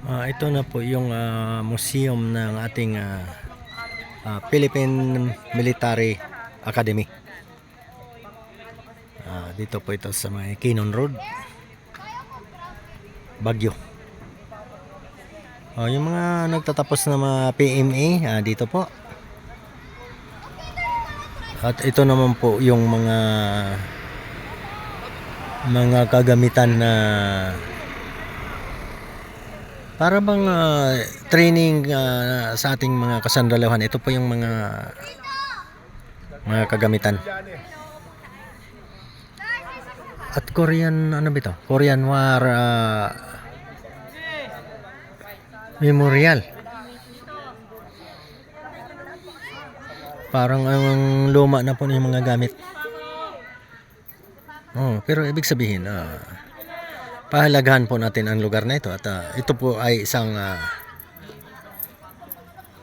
Ito na po yung museum ng ating Philippine Military Academy. Dito po ito sa may Kinon Road, Baguio. Yung mga nagtatapos na mga PMA, dito po. At ito naman po yung mga kagamitan na para bang training sa ating mga kasandalahan. Ito po yung mga kagamitan. At Korean, ano ba ito? Korean War Memorial. Parang ang luma na po yung mga gamit. Pero ibig sabihin, pahalagahan po natin ang lugar na ito. At ito po ay isang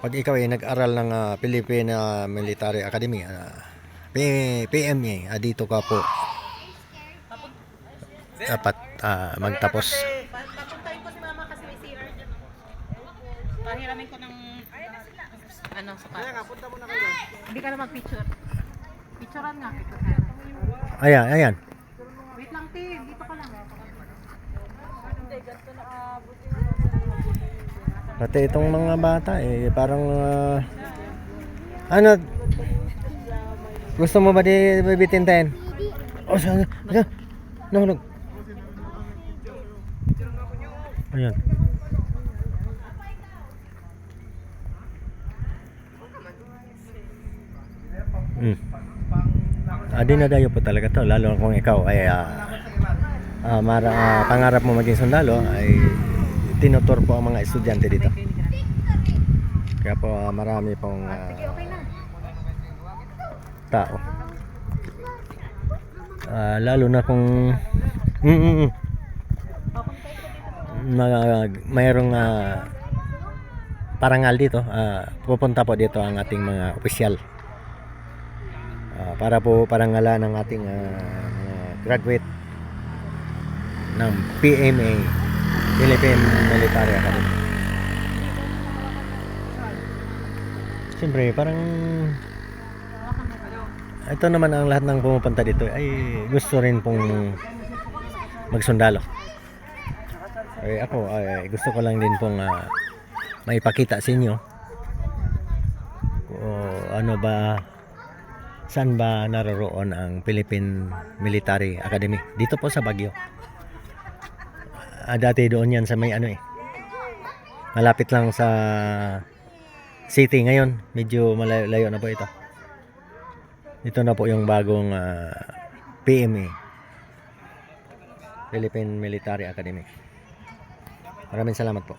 pag ikaw ay nag-aral ng Philippine Military Academy, PMA, dito ka po dapat magtapos. Papuntahin ko si mama kasi may CR dyan. Pahiramin ko ng sapatos. Hindi ka na mag-picture. Picturean nga. Ayan. Wait lang, T. Dito ka lang. Pati itong mga bata parang ano, gusto mo ba di bibitintayin? Saan? Nahulog. Ayan. Dinadayo po talaga to, lalo kung ikaw ay pangarap mo maging sundalo, ay tinutur po ang mga estudyante dito. Kaya po marami pong tao. Lalo na kung mayroong parangal dito, pupunta po dito ang ating mga opisyal para po parangalan ng ating graduate ng PMA, Philippine Military Academy. Siyempre parang ito naman ang lahat ng pumupunta dito ay gusto rin pong magsundalo. Ako gusto ko lang din pong maipakita sa inyo kung saan ba naroroon ang Philippine Military Academy. Dito po sa Baguio. Dati doon yan sa may malapit lang sa city. Ngayon medyo malayo na po ito. Ito na po yung bagong PMA, Philippine Military Academy. Maraming salamat po.